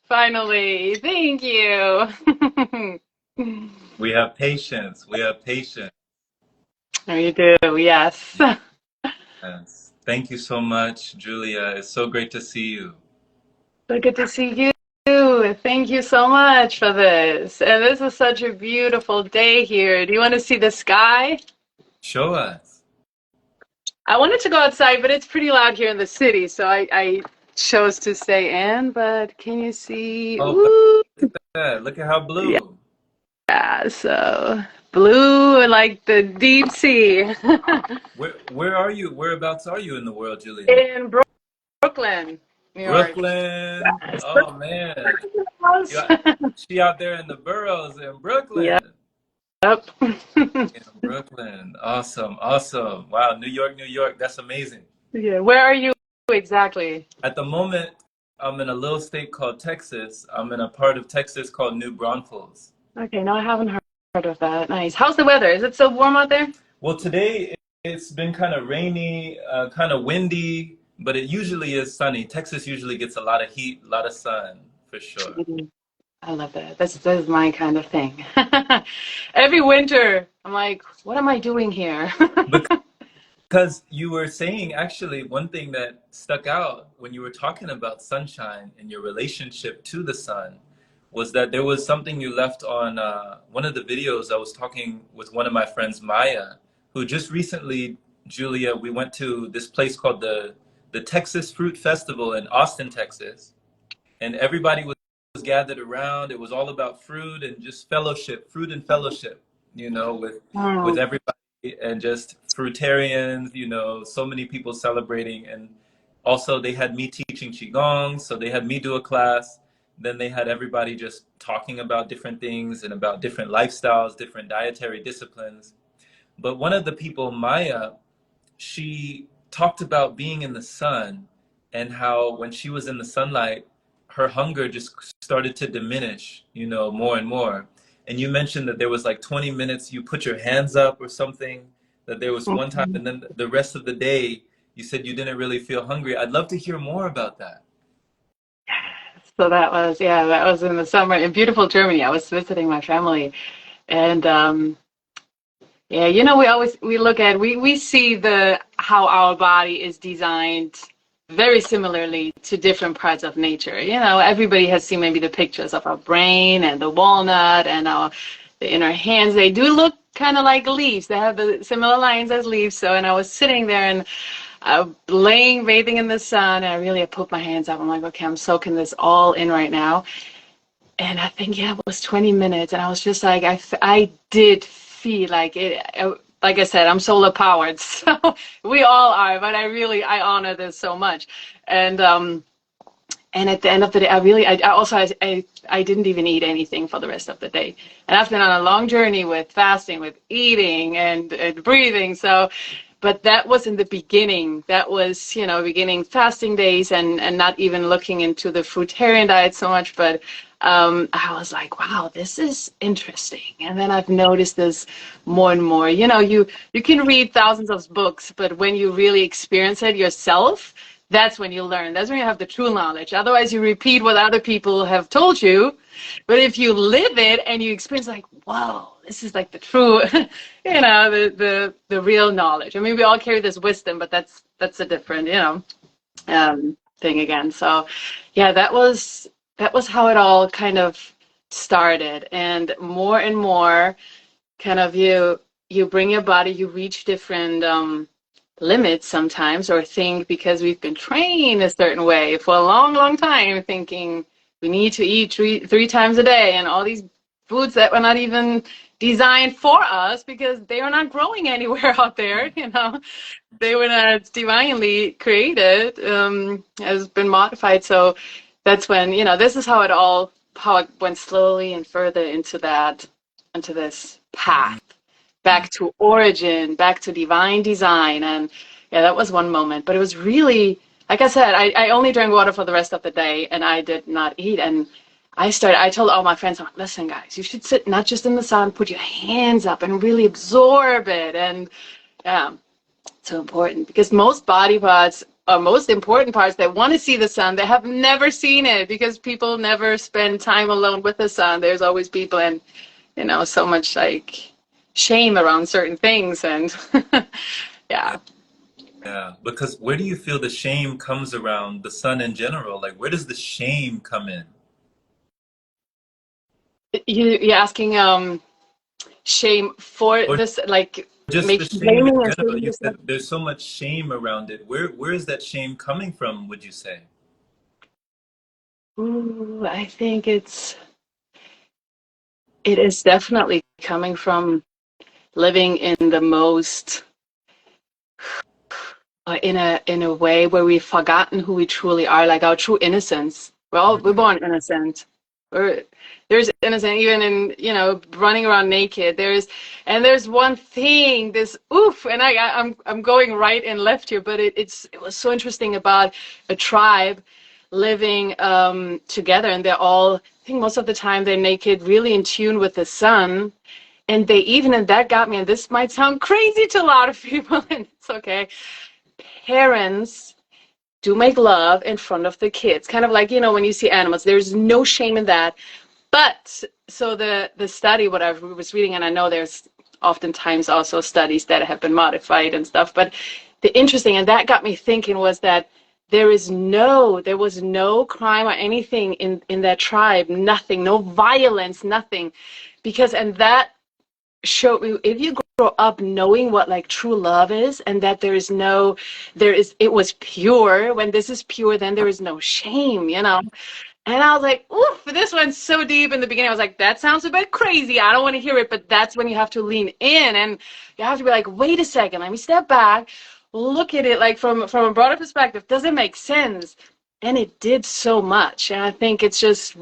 Finally, thank you. We have patience. We have patience. You do, yes. Yes. Thank you so much, Julia. It's so great to see you. So good to see you. Thank you so much for this. And this is such a beautiful day here. Do you want to see the sky? Show us. I wanted to go outside, but it's pretty loud here in the city, so I chose to stay in. But can you see? Oh, Ooh, look at that. Look at how blue. yeah, so blue like the deep sea. Where are you? Whereabouts are you in the world, Julia? In Brooklyn, New York. Brooklyn. Yes. Oh man. You out, she out there in the boroughs in Yep. Brooklyn. In Brooklyn. Awesome. Awesome. Wow. New York, New York. That's amazing. Yeah. Where are you exactly? At the moment, I'm in a little state called Texas. I'm in a part of Texas called New Braunfels. Okay, no, I haven't heard of that. Nice. How's the weather? Is it so warm out there? Well, today it's been kind of rainy, kind of windy, but it usually is sunny. Texas usually gets a lot of heat, a lot of sun, for sure. Mhm. I love that. That's my kind of thing. Every winter, I'm like, what am I doing here? Because you were saying, actually, one thing that stuck out when you were talking about sunshine and your relationship to the sun was that there was something you left on one of the videos. I was talking with one of my friends, Maya, who just recently, Julia, we went to this place called the Texas Fruit Festival in Austin, Texas, and everybody was gathered around. It was all about fruit and just fellowship, fruit and fellowship, with Mm, everybody and just fruitarians, so many people celebrating. And also they had me teaching Qigong, so they had me do a class. Then they had everybody just talking about different things and about different lifestyles, different dietary disciplines. But one of the people, Maya, she talked about being in the sun and how when she was in the sunlight, her hunger just started to diminish, more and more. And you mentioned that there was like 20 minutes you put your hands up or something, that there was one time, mhm. and then the rest of the day you said you didn't really feel hungry. I'd love to hear more about that. So that was, yeah, that was in the summer in beautiful Germany. I was visiting my family, and yeah, we look at we see the how our body is designed very similarly to different parts of nature. Everybody has seen maybe the pictures of our brain and the walnut and our in our hands. They do look kind of like leaves. They have the similar lines as leaves. So, and I was sitting there and laying, bathing in the sun, and I really put my hands up. I'm like, okay, I'm soaking this all in right now. And I think, yeah, it was 20 minutes. And I was just like, I did feel like it. Like I said, I'm solar powered. So we all are, but I honor this so much. And, um, and at the end of the day, I didn't even eat anything for the rest of the day. And I've been on a long journey with fasting, with eating and breathing. So, but that was in the beginning. That was, beginning fasting days and not even looking into the fruitarian diet so much. But I was like, wow, this is interesting. And then I've noticed this more and more. You can read thousands of books, but when you really experience it yourself, that's when you learn. That's when you have the true knowledge. Otherwise, you repeat what other people have told you. But if you live it and you experience, like, whoa, this is like the true, the real knowledge. I mean, we all carry this wisdom, but that's a different, thing again. So, yeah, that was how it all kind of started, and more, kind of you bring your body, you reach different limits sometimes, or think because we've been trained a certain way for a long, long time, thinking we need to eat three times a day and all these foods that were not even designed for us because they are not growing anywhere out there. They were not divinely created, has been modified. So that's when, this is how it went slowly and further into this path back to origin, back to divine design. And yeah, that was one moment. But it was really, like I said, I only drank water for the rest of the day and I did not eat. And I told all my friends, I'm like, listen, guys, you should sit not just in the sun, put your hands up and really absorb it. And yeah, so important because most body parts most important parts that want to see the sun that have never seen it because people never spend time alone with the sun. There's always people and so much like shame around certain things and Yeah. yeah. Yeah. Because where do you feel the shame comes around the sun in general? Like, where does the shame come in? You're asking shame for Or this, like just the making shame in blaming and general? saying You this. said there's so much shame around it. Where is that shame coming from, would you say? Ooh, I think it is definitely coming from living in the most in a way where we've forgotten who we truly are, like our true innocence. We're Mm. born innocent. We're there's innocent even in running around naked. There's one thing this oof, and I'm going right and left here, but it was so interesting about a tribe living together, and they're all, I think most of the time they're naked, really in tune with the sun. And they even, and that got me, and this might sound crazy to a lot of people, and it's okay, parents do make love in front of the kids. Kind of like, when you see animals, there's no shame in that. But so the study, what I was reading, and I know there's oftentimes also studies that have been modified and stuff, but the interesting, and that got me thinking, was that there was no crime or anything in that tribe, nothing, no violence, nothing. Because, and that show if you grow up knowing what like true love is, and that it was pure. When this is pure, then there is no shame. And I was like, oof, this went so deep in the beginning. I was like, that sounds a bit crazy, I don't want to hear it. But that's when you have to lean in, and you have to be like, wait a second, let me step back, look at it like from a broader perspective. Does it make sense? And it did so much. And I think it's just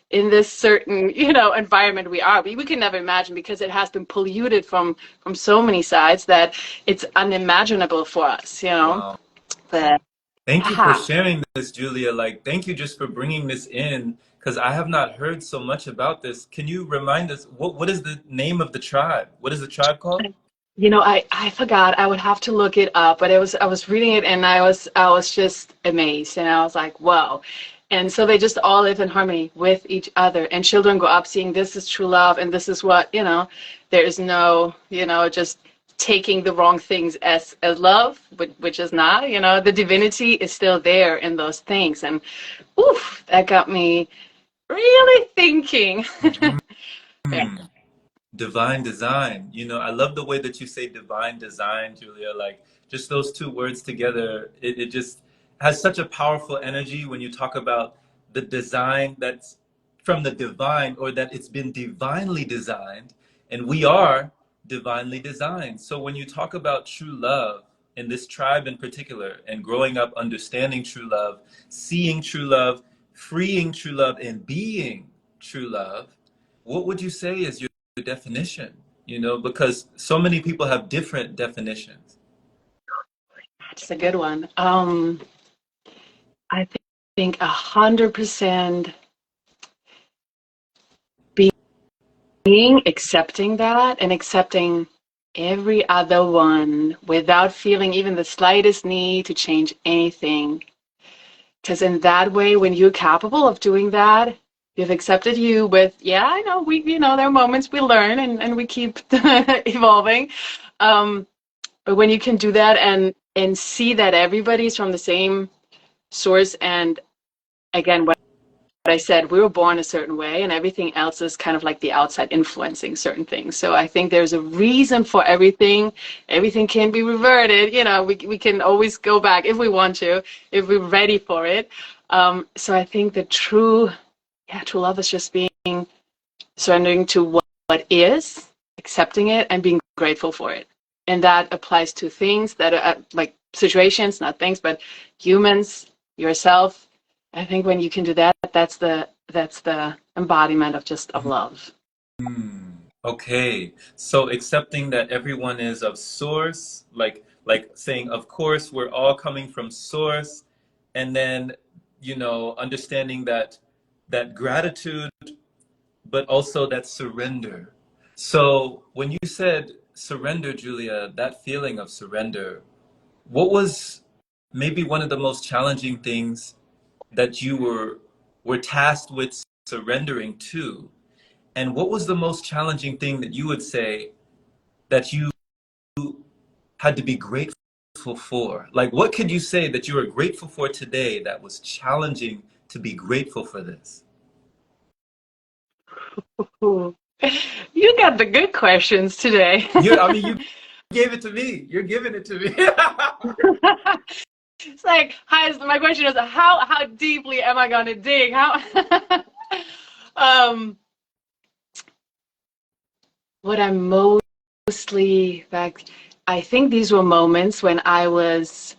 in this certain environment we can never imagine, because it has been polluted from so many sides that it's unimaginable for us. Wow. But Thank you for aha. sharing this, Julia. Like, thank you just for bringing this in because I have not heard so much about this. Can you remind us what is the name of the tribe? What is the tribe called? I forgot. I would have to look it up, but I was reading it, and I was just amazed, and I was like, whoa. And so they just all live in harmony with each other, and children grow up seeing this is true love, and this is what. There is no just taking the wrong things as love, which is not. The divinity is still there in those things, and oof, that got me really thinking. Yeah. Hmm. Divine design. I love the way that you say divine design, Julia. Like just those two words together, it just has such a powerful energy when you talk about the design that's from the divine, or that it's been divinely designed, and we are divinely designed. So when you talk about true love in this tribe in particular, and growing up understanding true love, seeing true love, freeing true love, and being true love, what would you say is your definition, because so many people have different definitions. That's a good one. I think 100% being accepting that, and accepting every other one without feeling even the slightest need to change anything. Because in that way, when you're capable of doing that, you've accepted you with, yeah, I know there are moments we learn, and we keep evolving. Um, but when you can do that, and see that everybody's from the same source, and again, what I said, we were born a certain way, and everything else is kind of like the outside influencing certain things. So I think there's a reason for everything. Everything can be reverted. We can always go back if we want to, if we're ready for it. So I think the true love is just being surrendering to what is, accepting it, and being grateful for it. And that applies to things that are like situations, not things, but humans, yourself. I think when you can do that, that's the embodiment of love. Hmm. Okay, so accepting that everyone is of source, like saying, of course, we're all coming from source, and then understanding that gratitude, but also that surrender. So when you said surrender, Julia, that feeling of surrender, what was maybe one of the most challenging things that you were tasked with surrendering to? And what was the most challenging thing that you would say that you had to be grateful for? Like, what could you say that you are grateful for today that was challenging to be grateful for this? Ooh. You got the good questions today. I mean, you gave it to me. You're giving it to me. It's like, my question is, how deeply am I gonna dig? How, um, what I'm mostly like, I think these were moments when I was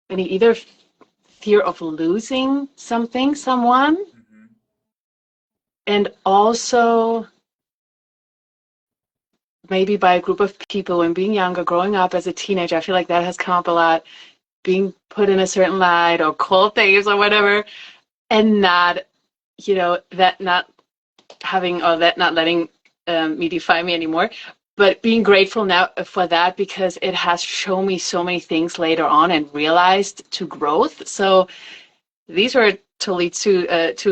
in either fear of losing something, someone, Mhm. and also maybe by a group of people when being younger, growing up as a teenager. I feel like that has come up a lot, being put in a certain light or called things or whatever, and not, that not having, or that not letting me define me anymore. But being grateful now for that, because it has shown me so many things later on and realized to growth. So these were totally two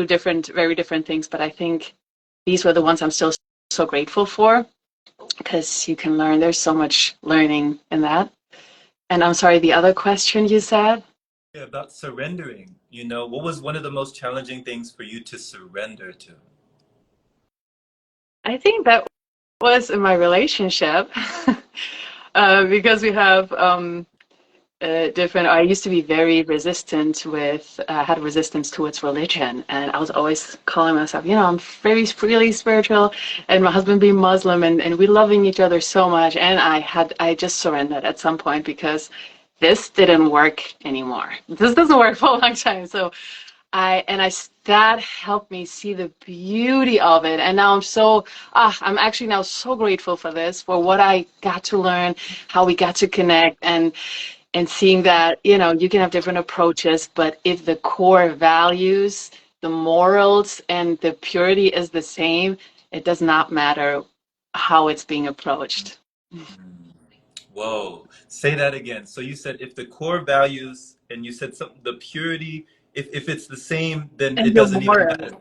different, very different things. But I think these were the ones I'm still so grateful for, because you can learn. There's so much learning in that. And I'm sorry, the other question you said? Yeah, about surrendering. What was one of the most challenging things for you to surrender to? I think that was in my relationship. Because we have different. I used to be very resistant with, had resistance towards religion, and I was always calling myself, I'm very really spiritual, and my husband being Muslim, and we loving each other so much, and I just surrendered at some point because this didn't work anymore. This doesn't work for a long time, so that helped me see the beauty of it. And now I'm actually now so grateful for this, for what I got to learn, how we got to connect, and seeing that, you can have different approaches, but if the core values, the morals, and the purity is the same, it does not matter how it's being approached. Mm. Whoa. Say that again. So you said if the core values and you said something, the purity, if it's the same, then And it the doesn't even morals. matter.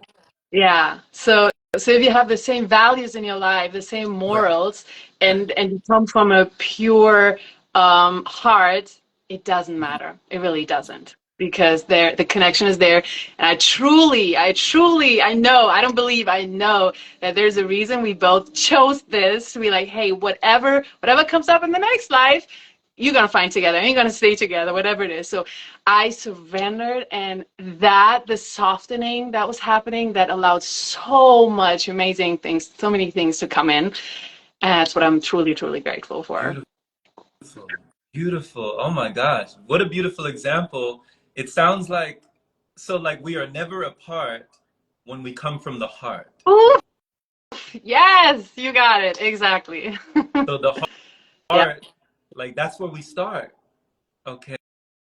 Yeah. So if you have the same values in your life, the same Right. morals, Right. and you come from a pure heart, it doesn't matter. It really doesn't, because the connection is there. And I know, I don't believe, I know that there's a reason we both chose this to be like, hey, whatever comes up in the next life, you're gonna find together, and you're gonna stay together, whatever it is. So I surrendered, and the softening that was happening, that allowed so much amazing things, so many things to come in. And that's what I'm truly, truly grateful for. Beautiful. Beautiful. Oh my gosh. What a beautiful example. It sounds like like we are never apart when we come from the heart. Ooh, yes, you got it. Exactly. So the Yeah. heart, like that's where we start. Okay.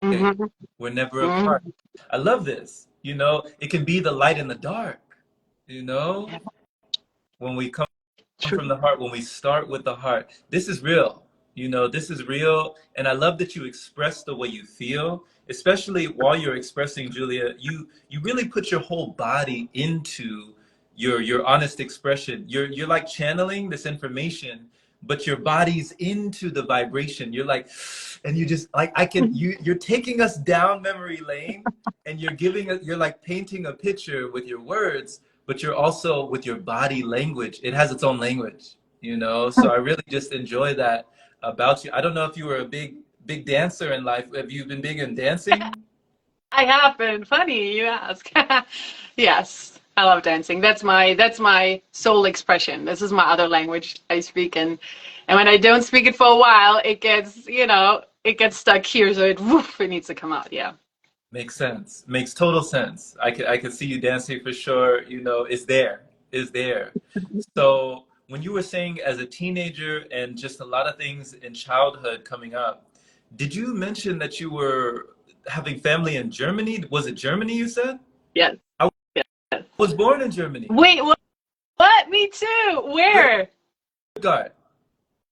Mm-hmm. We're never apart. Mm-hmm. I love this. It can be the light in the dark, you know, Yeah, when we come true. from the heart, when we start with the heart. This is real. This is real. And I love that you express the way you feel, especially while you're expressing, Julia. You really put your whole body into your honest expression. You're like channeling this information, but your body's into the vibration. You're like, and you just like you're taking us down memory lane, and you're like painting a picture with your words, but you're also with your body language. It has its own language. So I really just enjoy that about you. I don't know if you were a big dancer in life. Have you been big in dancing? I have been. Funny you ask. Yes, I love dancing. That's my soul expression. This is my other language I speak, and when I don't speak it for a while, it gets stuck here. So it needs to come out. Yeah. Makes sense. Makes total sense. I could see you dancing for sure. It's there. It's there. So when you were saying as a teenager and just a lot of things in childhood coming up, did you mention that you were having family in Germany? Was it Germany you said? Yes. I Yes. was born in Germany. Wait. What? Me too. Yeah, Where? Stuttgart.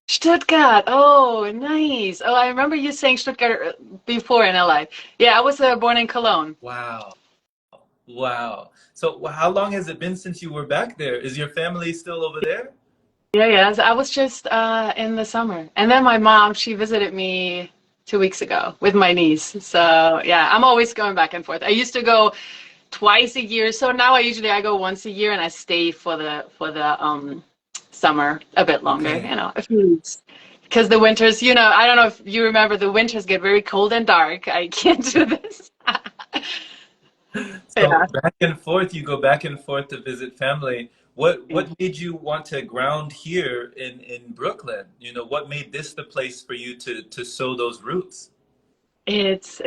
Stuttgart. Oh, nice. Oh, I remember you saying Stuttgart before in LA. Yeah, I was born in Cologne. Wow. Wow. So how long has it been since you were back there? Is your family still over there? Yeah, yeah. So I was just in the summer. And then my mom, she visited me 2 weeks ago with my niece. So yeah, I'm always going back and forth. I used to go twice a year. So now I go once a year and I stay for the summer a bit longer, Okay. a few weeks. Because the winters, I don't know if you remember, the winters get very cold and dark. I can't do this. So Yeah. back and forth, you go back and forth to visit family. What made you want to ground here in Brooklyn? What made this the place for you to sow those roots? It's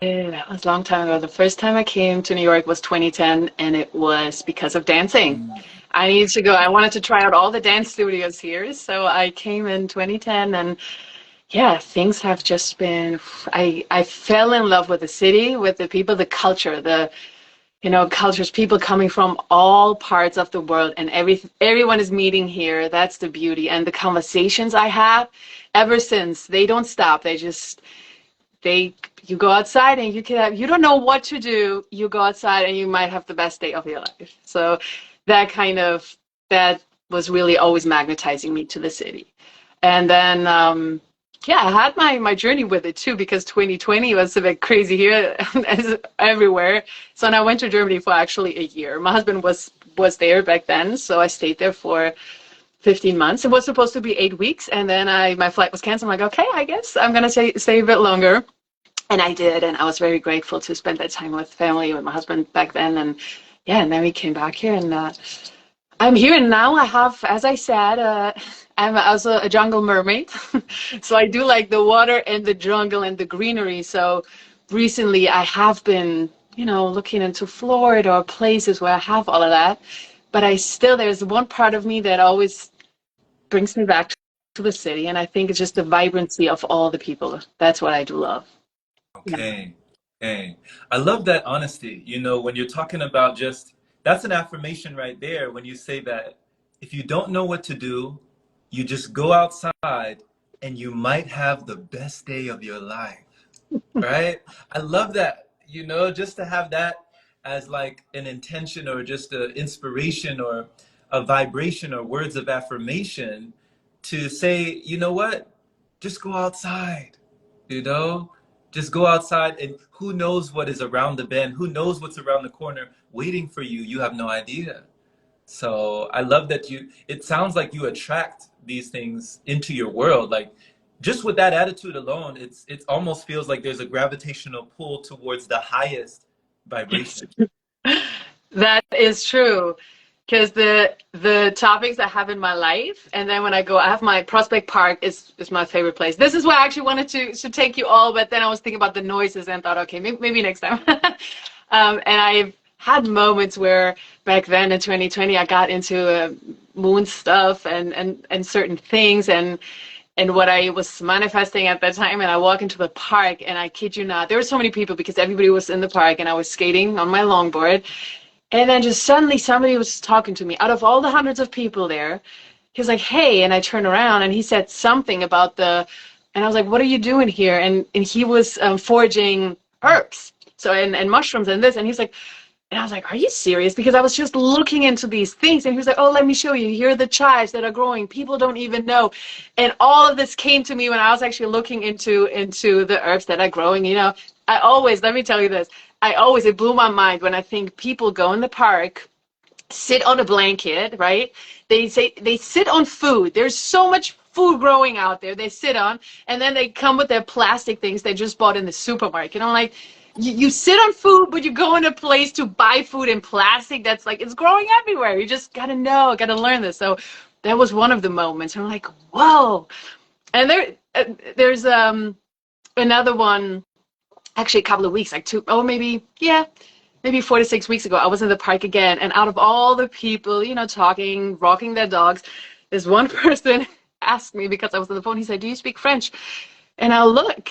that was a long time ago. The first time I came to New York was 2010, and it was because of dancing. Mm. I needed to go. I wanted to try out all the dance studios here, so I came in 2010, and yeah, things have just been. I fell in love with the city, with the people, the culture, cultures, people coming from all parts of the world, and everyone is meeting here. That's the beauty, and the conversations I have ever since, they don't stop. They you go outside and you don't know what to do. You go outside and you might have the best day of your life. So that was really always magnetizing me to the city. And then yeah, I had my journey with it too, because 2020 was a bit crazy here as everywhere. So and I went to Germany for actually a year. My husband was there back then, so I stayed there for 15 months. It was supposed to be 8 weeks, and then my flight was canceled. I'm like, okay, I guess I'm gonna stay a bit longer. And I did, and I was very grateful to spend that time with family, with my husband back then. And yeah, and then we came back here, and I'm here. And now I have, as I said, I'm also a jungle mermaid. So I do like the water and the jungle and the greenery. So recently I have been, looking into Florida or places where I have all of that. But there's one part of me that always brings me back to the city. And I think it's just the vibrancy of all the people. That's what I do love. Yeah. Okay. Okay. I love that honesty. When you're talking about that's an affirmation right there when you say that if you don't know what to do, you just go outside and you might have the best day of your life. Right? I love that, just to have that as like an intention or just an inspiration or a vibration or words of affirmation to say, you know what? Just go outside, you know? Just go outside and who knows what is around the bend? Who knows what's around the corner waiting for you? You have no idea. So I love that it sounds like you attract these things into your world. Like just with that attitude alone, it almost feels like there's a gravitational pull towards the highest vibration. That is true. Because the topics I have in my life, and then when I have my Prospect Park is my favorite place. This is where I actually wanted to take you all, but then I was thinking about the noises and thought, okay, maybe next time. And I've had moments where back then in 2020 I got into moon stuff and certain things and what I was manifesting at that time. And I walk into the park, and I kid you not, there were so many people because everybody was in the park, and I was skating on my longboard. And then just suddenly somebody was talking to me out of all the hundreds of people there. He was like, hey, and I turned around and he said something about and I was like, what are you doing here? And he was foraging herbs. So, and mushrooms and this. And he's like, and I was like, are you serious? Because I was just looking into these things. And he was like, oh, let me show you. Here are the chives that are growing. People don't even know. And all of this came to me when I was actually looking into the herbs that are growing. Let me tell you this. It blew my mind when I think people go in the park, sit on a blanket, right? They sit on food. There's so much food growing out there. They sit on, and then they come with their plastic things they just bought in the supermarket. I'm like, you sit on food, but you go in a place to buy food in plastic that's like, it's growing everywhere. You just gotta learn this. So that was one of the moments. I'm like, whoa. And there's another one. Actually, a couple of weeks, like maybe 4 to 6 weeks ago, I was in the park again, and out of all the people, talking, walking their dogs, this one person asked me because I was on the phone. He said, "Do you speak French?" And I look.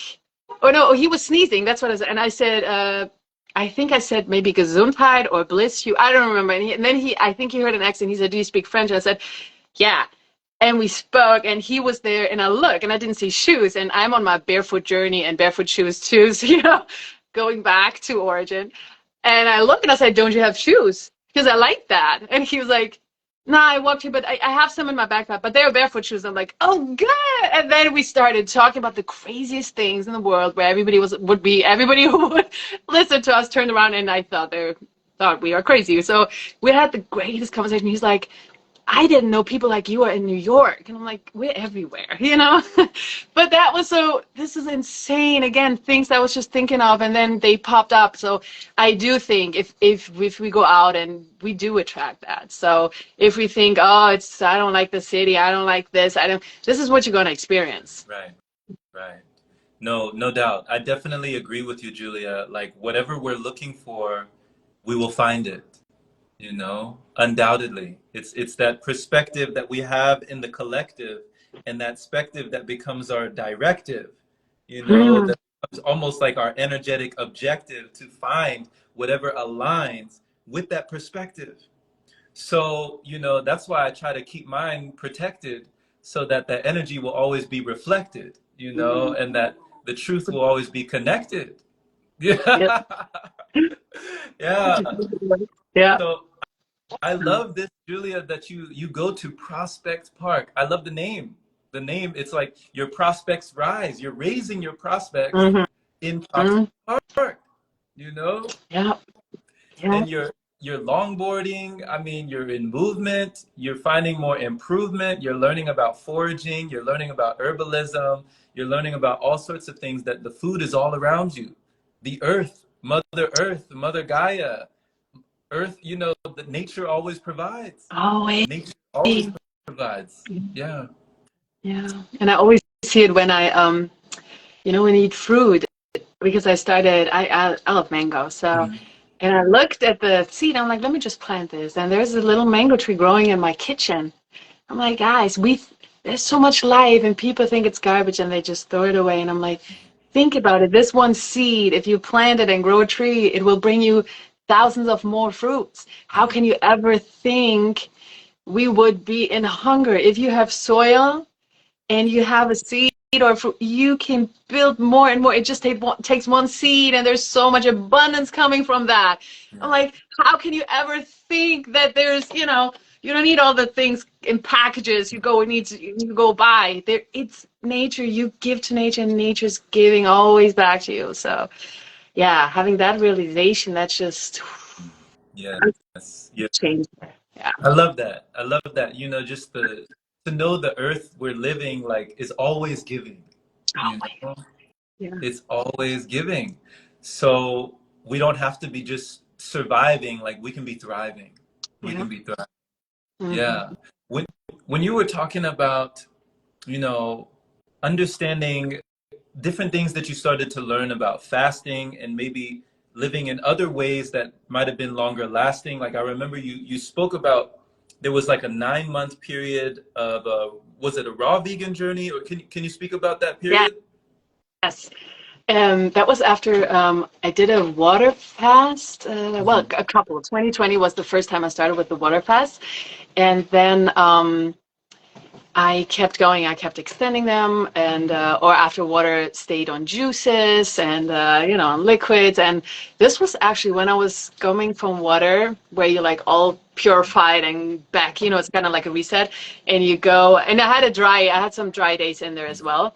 Oh no, he was sneezing. That's what I said. And I said, I think I said maybe Gesundheit or bless you. I don't remember. And then I think he heard an accent. He said, "Do you speak French?" And I said, "Yeah." and we spoke, and he was there, and I look, and I didn't see shoes, and I'm on my barefoot journey and barefoot shoes too, so, going back to origin. And I look and I said, "Don't you have shoes?" Because I like that. And he was like, "Nah, I walked here, but I have some in my backpack, but they're barefoot shoes." I'm like, "Oh, good." And then we started talking about the craziest things in the world, where everybody who would listen to us turned around, and I thought we are crazy. So we had the greatest conversation. He's like, "I didn't know people like you are in New York." And I'm like, "We're everywhere." But this is insane. Again, things I was just thinking of, and then they popped up. So I do think if we go out, and we do attract that. So if we think, "Oh, I don't like the city, I don't like this, this is what you're going to experience." Right, right. No, no doubt. I definitely agree with you, Julia. Like whatever we're looking for, we will find it, undoubtedly. It's that perspective that we have in the collective, and that perspective that becomes our directive, Hmm. that becomes almost like our energetic objective to find whatever aligns with that perspective. So, that's why I try to keep mine protected so that the energy will always be reflected, and that the truth will always be connected. Yep. Yeah. Yeah. Yeah. So I love this, Julia, that you go to Prospect Park. I love the name. The name, it's like your prospects rise. You're raising your prospects Hmm. in Hmm. Prospect Park, you know? Yeah. Yeah. And you're longboarding. I mean, you're in movement. You're finding more improvement. You're learning about foraging. You're learning about herbalism. You're learning about all sorts of things, that the food is all around you. The earth, Mother Gaia, earth, that nature always provides. Always. Nature always provides. Yeah. Yeah. And I always see it when when I eat fruit, because I love mango. So, Mhm. and I looked at the seed, I'm like, let me just plant this. And there's a little mango tree growing in my kitchen. I'm like, guys, there's so much life, and people think it's garbage and they just throw it away. And I'm like, think about it. This one seed, if you plant it and grow a tree, it will bring you thousands of more fruits. How can you ever think we would be in hunger? If you have soil and you have a seed or fruit, you can build more and more. It just takes one seed, and there's so much abundance coming from that. I'm Yeah. like, how can you ever think that you don't need all the things in packages you go buy. It's nature. You give to nature, and nature's giving always back to you. So yeah, having that realization, that's just Yes. Yeah. changed. Yeah. I love that. I love that. Just to know the earth we're living like is always giving. You Always. know, Yeah. it's always giving. So we don't have to be just surviving. Like we can be thriving. We Yeah. can be thriving. Hmm. Yeah. When when you were talking about, you know, understanding different things that you started to learn about fasting and maybe living in other ways that might have been longer lasting. Like I remember you spoke about there was like a 9-month period of was it a raw vegan journey, or can you speak about that Yeah. period? Yes. That was after I did a water fast. Well, Hmm. a couple. 2020 was the first time I started with the water fast, and then I kept going. I kept extending them, and or after water, stayed on juices and on liquids. And this was actually when I was going from water, where you like all purified and back. It's kind of like a reset, and you go. And I had some dry days in there as well.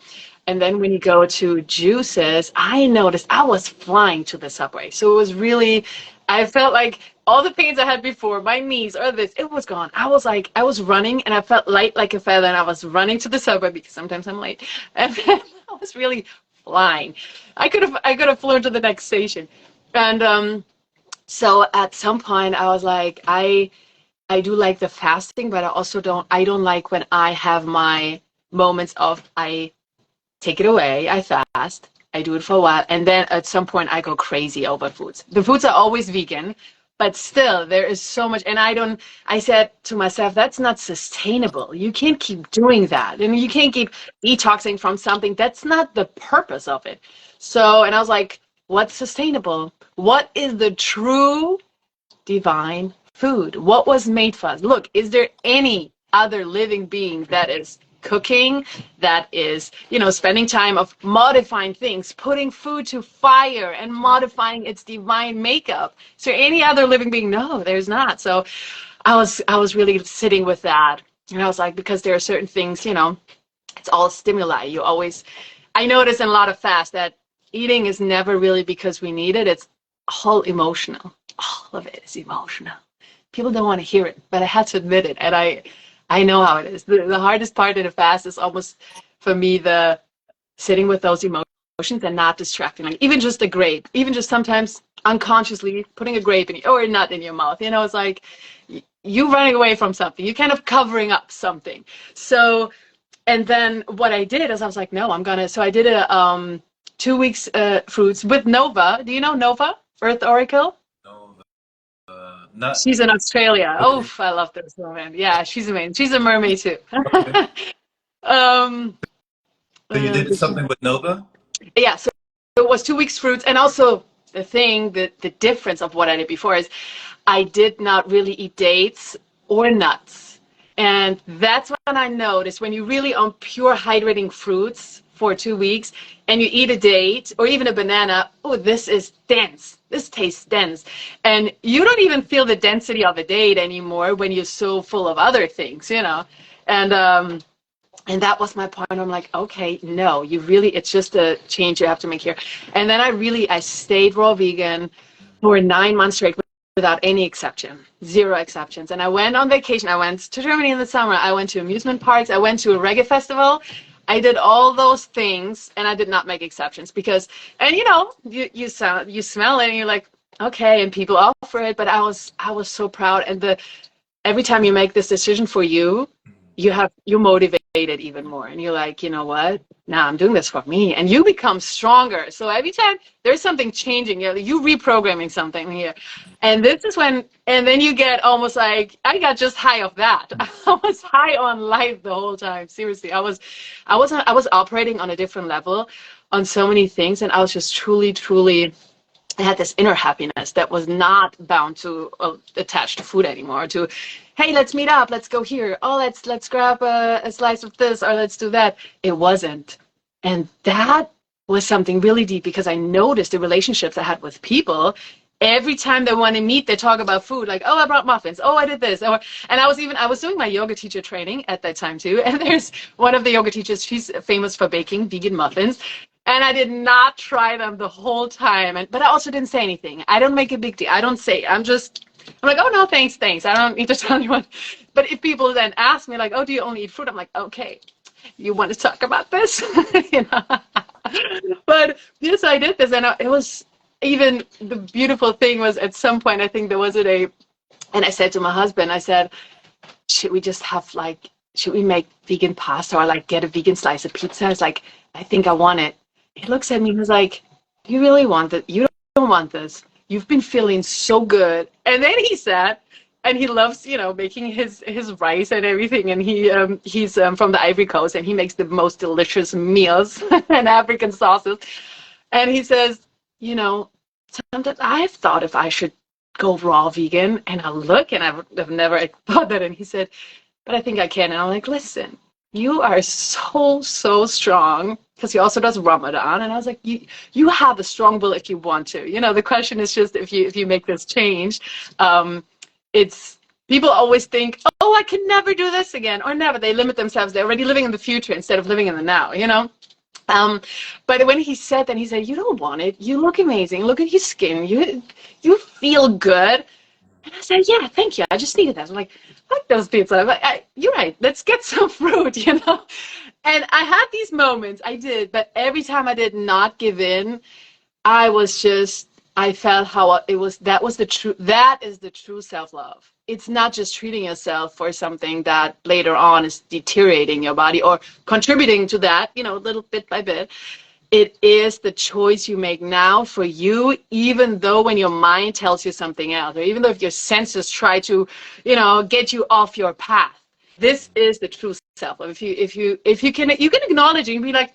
And then when you go to juices, I noticed I was flying to the subway. So it was really, I felt like all the pains I had before, my knees or this, it was gone. I was running, and I felt light like a feather, and I was running to the subway because sometimes I'm late. And then I was really flying. I could have flown to the next station. And so at some point I was like, I do like the fasting, but I don't like when I have my moments of I take it away, I fast, I do it for a while, and then at some point I go crazy over foods. The foods are always vegan, but still there is so much, and I said to myself, that's not sustainable. You can't keep doing that. And you can't keep detoxing from something. That's not the purpose of it. So, and I was like, what's sustainable? What is the true divine food? What was made for us? Look, is there any other living being that is cooking, that is, spending time of modifying things, putting food to fire and modifying its divine makeup. Is there any other living being? No, there's not. So I was really sitting with that. And I was like, because there are certain things, it's all stimuli. I notice in a lot of fasts that eating is never really because we need it. It's all emotional. All of it is emotional. People don't want to hear it, but I had to admit it. And I know how it is. The hardest part of the fast is almost, for me, the sitting with those emotions and not distracting. Like even just a grape, even just sometimes unconsciously putting a grape or a nut in your mouth. It's like you running away from something. You're kind of covering up something. So, and then what I did is I was like, no, so I did a 2 weeks fruits with Nova. Do you know Nova, Earth Oracle? No, not She's in Australia. okay. Oh, I love this woman. Yeah, she's amazing. She's a mermaid too. Okay. um, So you did did she? something with Nova? Yeah, so it was 2 weeks fruits. And also the difference of what I did before is I did not really eat dates or nuts. And that's when I noticed when you really on pure hydrating fruits for 2 weeks and you eat a date or even a banana, oh, this is dense. This tastes dense. And you don't even feel the density of a date anymore when you're so full of other things, And that was my point. I'm like, okay, no, it's just a change you have to make here. And then I stayed raw vegan for 9 months straight without any exception, zero exceptions. And I went on vacation. I went to Germany in the summer. I went to amusement parks. I went to a reggae festival. I did all those things and I did not make exceptions and you smell it and you're like, okay, and people offer it, but I was so proud. And every time you make this decision for you, you're motivated even more. And you're like, you know what? Now I'm doing this for me. And you become stronger. So every time there's something changing, you reprogramming something here. And this is and then you get almost like, I got just high of that. I was high on life the whole time. Seriously. I was operating on a different level on so many things. And I was just truly, truly, I had this inner happiness that was not bound to attach to food anymore. To, hey, let's meet up, let's go here. Oh, let's grab a slice of this or let's do that. It wasn't, and that was something really deep because I noticed the relationships I had with people. Every time they want to meet, they talk about food. Like, oh, I brought muffins. Oh, I did this. And I was doing my yoga teacher training at that time too. And there's one of the yoga teachers. She's famous for baking vegan muffins. And I did not try them the whole time. But I also didn't say anything. I don't make a big deal. I don't say. I'm like, oh, no, thanks. I don't need to tell anyone. But if people then ask me, like, oh, do you only eat fruit? I'm like, okay, you want to talk about this? But yes, I did this. And it was even the beautiful thing was at some point, I think there was and I said to my husband, I said, should we make vegan pasta or get a vegan slice of pizza? I was like, I think I want it. He looks at me and was like, do you really want it? You don't want this. You've been feeling so good. And then he said, and he loves, making his rice and everything. And he's from the Ivory Coast and he makes the most delicious meals and African sauces. And he says, sometimes I've thought if I should go raw vegan, and I look and I've never thought that. And he said, but I think I can. And I'm like, listen, you are so, so strong, because he also does Ramadan. And I was like, you have a strong will if you want to. The question is just if you make this change. It's people always think, oh, I can never do this again, or never. They limit themselves. They're already living in the future instead of living in the now, But when he said that, he said, you don't want it. You look amazing. Look at your skin. You feel good. And I said, yeah, thank you. I just needed that. I'm like, fuck those pizza. I'm like, you're right. Let's get some fruit, And I had these moments. I did. But every time I did not give in, I felt how it was. That is the true self-love. It's not just treating yourself for something that later on is deteriorating your body or contributing to that, little bit by bit. It is the choice you make now for you, even though when your mind tells you something else, or even though if your senses try to, get you off your path. This is the true self-love. If you can acknowledge it and be like,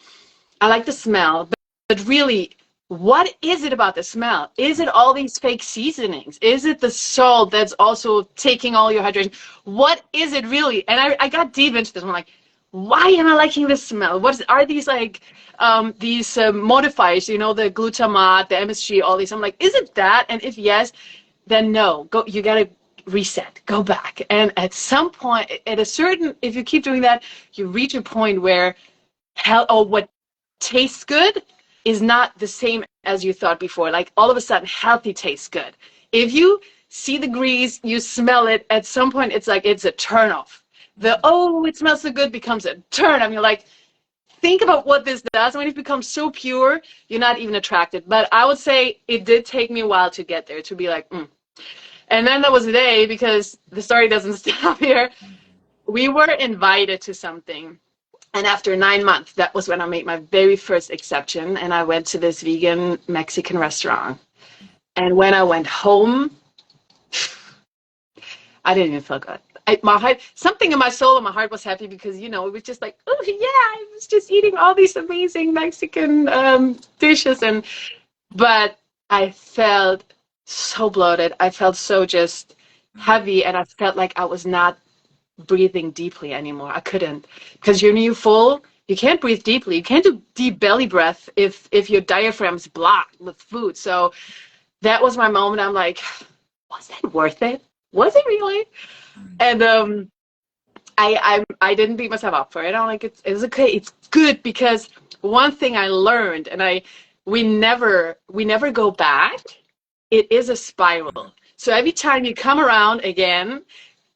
I like the smell, but really, what is it about the smell? Is it all these fake seasonings? Is it the salt that's also taking all your hydration? What is it really? And I got deep into this. I'm like, why am I liking this smell? Are these like these modifiers, you know, the glutamate, the MSG, all these? I'm like, is it that? And if yes, then no, go, you got to reset, go back. And at some point, at a certain, if you keep doing that, you reach a point where what tastes good is not the same as you thought before. Like all of a sudden, healthy tastes good. If you see the grease, you smell it, at some point, it's like it's a turn off. Oh, it smells so good becomes a turn. I mean, like, think about what this does. When it becomes so pure, you're not even attracted. But I would say it did take me a while to get there, to be like, And then there was a day, because the story doesn't stop here. We were invited to something. And after 9 months, that was when I made my very first exception. And I went to this vegan Mexican restaurant. And when I went home, I didn't even feel good. My heart, something in my soul and my heart was happy, because, you know, it was just like, oh, yeah, I was just eating all these amazing Mexican dishes. But I felt so bloated. I felt so just heavy. And I felt like I was not breathing deeply anymore. I couldn't, because when you're full, you can't breathe deeply. You can't do deep belly breath if your diaphragm's blocked with food. So that was my moment. I'm like, was that worth it? Was it really? And I didn't beat myself up for it. I'm like, it's okay. It's good, because one thing I learned, and we never go back. It is a spiral. So every time you come around again,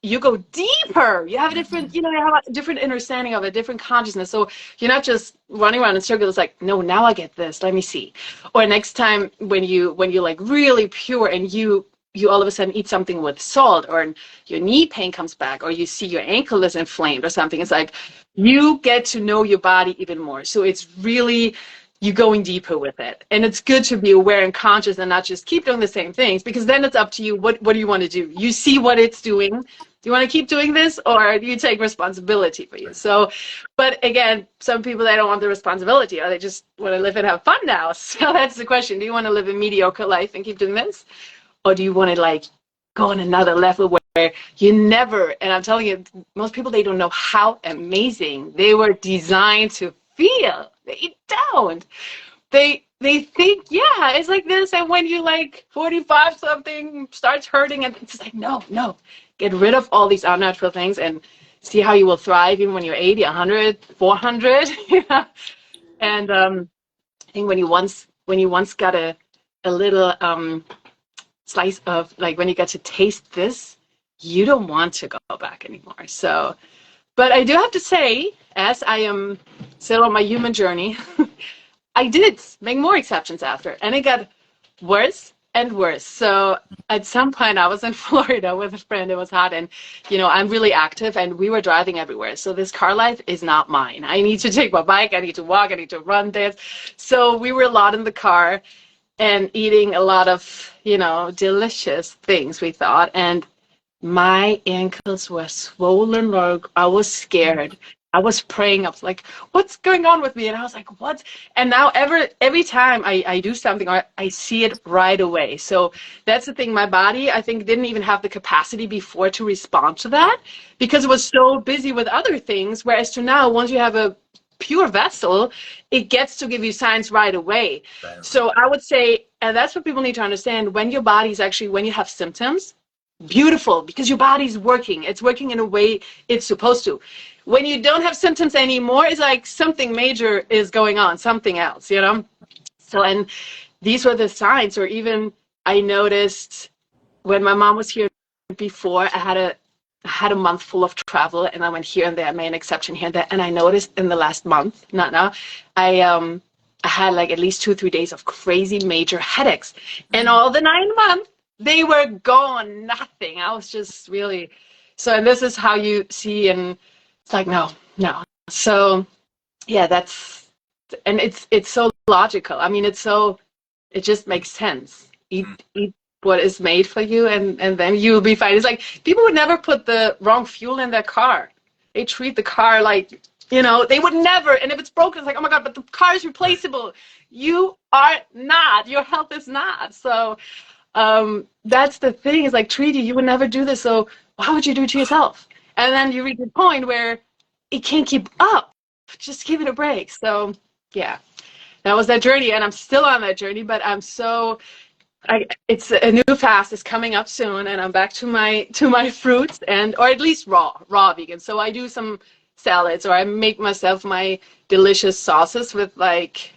you go deeper. You have a different, you have a different understanding of a different consciousness. So you're not just running around in circles. It's like, no, now I get this. Let me see. Or next time when you're like really pure, and you all of a sudden eat something with salt, or your knee pain comes back, or you see your ankle is inflamed or something. It's like you get to know your body even more. So it's really you going deeper with it. And it's good to be aware and conscious, and not just keep doing the same things, because then it's up to you. What do you want to do? You see what it's doing. Do you want to keep doing this, or do you take responsibility for you? So, but again, some people, they don't want the responsibility, or they just want to live and have fun now. So that's the question. Do you want to live a mediocre life and keep doing this? Or do you want to like go on another level where you never, and I'm telling you, most people, they don't know how amazing they were designed to feel. They don't. They think, yeah, it's like this. And when you like 45 something starts hurting, and it's like, no, get rid of all these unnatural things and see how you will thrive even when you're 80, 100, 400. Yeah. And I think when you once got a little slice of, like, when you get to taste this, you don't want to go back anymore. So, but I do have to say, as I am still on my human journey, I did make more exceptions after, and it got worse and worse. So at some point, I was in Florida with a friend. It was hot, and I'm really active, and we were driving everywhere. So this car life is not mine. I need to take my bike. I need to walk. I need to run, dance. So we were a lot in the car and eating a lot of delicious things, we thought, and my ankles were swollen. I was scared. I was praying. I was like, what's going on with me? And I was like, what? And now every time I do something, I see it right away. So that's the thing. My body, I think, didn't even have the capacity before to respond to that, because it was so busy with other things. Whereas to now, once you have a pure vessel, it gets to give you signs right away. Right. So I would say, and that's what people need to understand, when your body's actually, when you have symptoms, beautiful, because your body's working. It's working in a way it's supposed to. When you don't have symptoms anymore, it's like something major is going on, something else, So, and these were the signs. Or even I noticed when my mom was here before, I had a month full of travel, and I went here and there. I made an exception here and there, and I noticed in the last month, not now, I had like at least 2 or 3 days of crazy major headaches, and all the 9 months they were gone, nothing. I was just really so. And this is how you see, and it's like no. So yeah, and it's so logical. I mean, it just makes sense. Eat what is made for you, and then you'll be fine. It's like people would never put the wrong fuel in their car. They treat the car like You know, they would never. And if it's broken, it's like, oh my God, but the car is replaceable. You are not. Your health is not. So that's the thing. Is like, Treaty, you would never do this. So why would you do it to yourself? And then you reach a point where it can't keep up. Just give it a break. So yeah, that was that journey, and I'm still on that journey. But I'm so it's a new fast is coming up soon, and I'm back to my fruits, and or at least raw vegan. So I do some salads, or I make myself my delicious sauces with like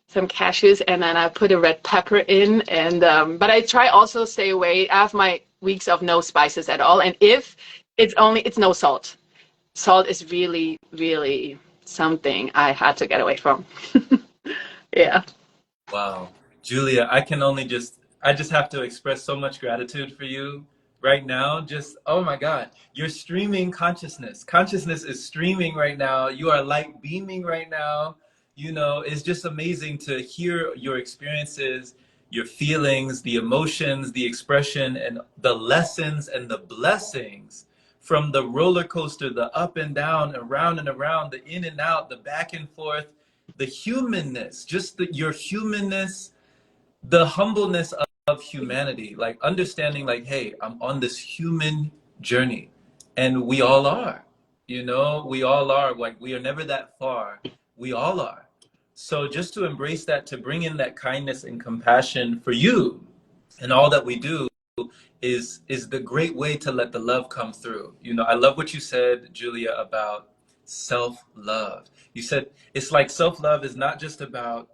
some cashews, and then I put a red pepper in, and but I try also stay away. I have my weeks of no spices at all, and if it's no salt. Salt is really, really something I had to get away from. Yeah. Wow. Julia, I just have to express so much gratitude for you right now. Just, oh my God, you're streaming consciousness. Consciousness is streaming right now. You are light beaming right now. You know, it's just amazing to hear your experiences, your feelings, the emotions, the expression, and the lessons and the blessings from the roller coaster, the up and down, around and around, the in and out, the back and forth, the humanness, just your humanness, the humbleness of humanity, like understanding like, hey, I'm on this human journey, and we all are, you know, we all are, like, we are never that far. We all are. So just to embrace that, to bring in that kindness and compassion for you and all that we do is the great way to let the love come through. You know, I love what you said, Julia, about self-love. You said it's like self-love is not just about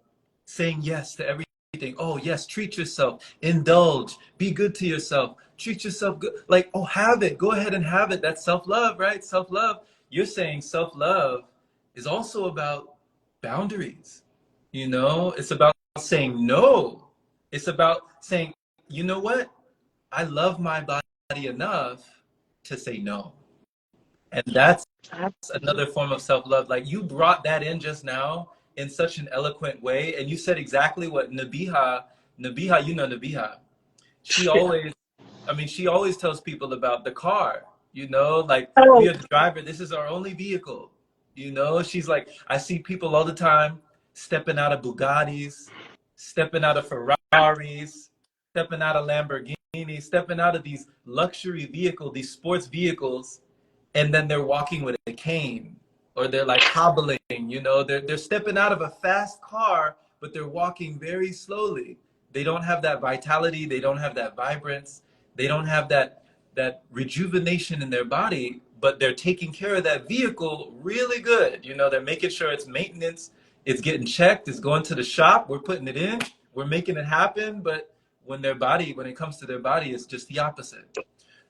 saying yes to everything. Oh, yes, treat yourself, indulge, be good to yourself, treat yourself good. Like, oh, have it, go ahead and have it. That's self-love, right? Self-love. You're saying self-love is also about boundaries. You know, it's about saying no. It's about saying, you know what? I love my body enough to say no. And that's another form of self-love. Like, you brought that in just now in such an eloquent way. And you said exactly what Nabiha, you know Nabiha. She always, I mean, she always tells people about the car, you know, like, we Oh, are the driver. This is our only vehicle. You know, she's like, I see people all the time stepping out of Bugattis, stepping out of Ferraris, stepping out of Lamborghinis, stepping out of these luxury vehicles, these sports vehicles, and then they're walking with a cane, or they're like hobbling, you know, they're stepping out of a fast car, but they're walking very slowly. They don't have that vitality, they don't have that vibrance, they don't have that rejuvenation in their body, but they're taking care of that vehicle really good. You know, they're making sure it's maintenance, it's getting checked, it's going to the shop, we're putting it in, we're making it happen. But when it comes to their body, it's just the opposite.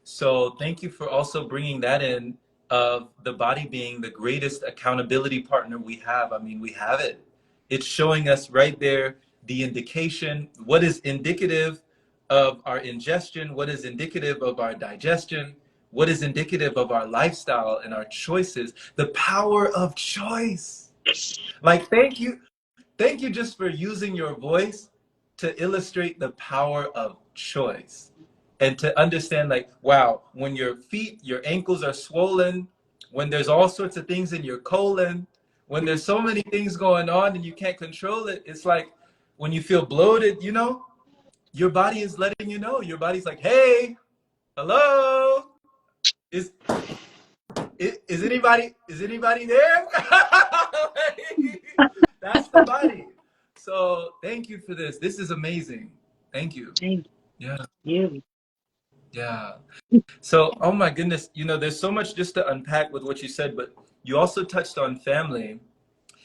So thank you for also bringing that in, of the body being the greatest accountability partner we have. I mean, we have it. It's showing us right there the indication, what is indicative of our ingestion, what is indicative of our digestion, what is indicative of our lifestyle and our choices, the power of choice. Like, thank you. Thank you just for using your voice to illustrate the power of choice, and to understand, like, wow, when your feet, your ankles are swollen, when there's all sorts of things in your colon, when there's so many things going on and you can't control it, it's like when you feel bloated, you know, your body is letting you know. Your body's like, hey, hello, is is anybody there? That's the body. So thank you for this. This is amazing. Thank you. thank Yeah, you. yeah. So, oh my goodness, you know, there's so much just to unpack with what you said, but you also touched on family.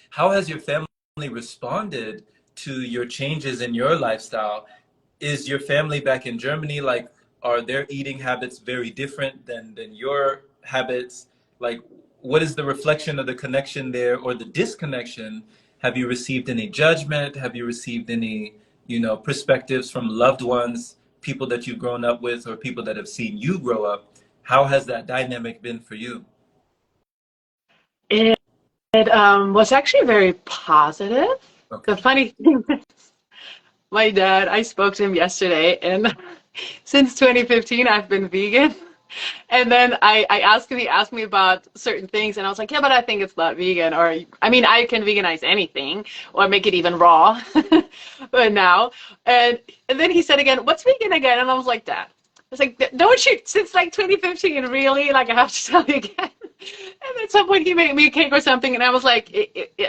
How has your family responded to your changes in your lifestyle? Is your family back in Germany, like, are their eating habits very different than your habits? Like, what is the reflection of the connection there, or the disconnection? Have you received any judgment? Have you received any, you know, perspectives from loved ones, people that you've grown up with, or people that have seen you grow up? How has that dynamic been for you? It was actually very positive. Okay. The funny thing is, my dad, I spoke to him yesterday, and since 2015, I've been vegan. And then I asked him, he asked me about certain things, and I was like, yeah, but I think it's not vegan. Or, I mean, I can veganize anything or make it even raw but now. And then he said again, what's vegan again? And I was like, Dad. I was like, don't you, since like 2015, really? Like, I have to tell you again. And at some point, he made me a cake or something, and I was like,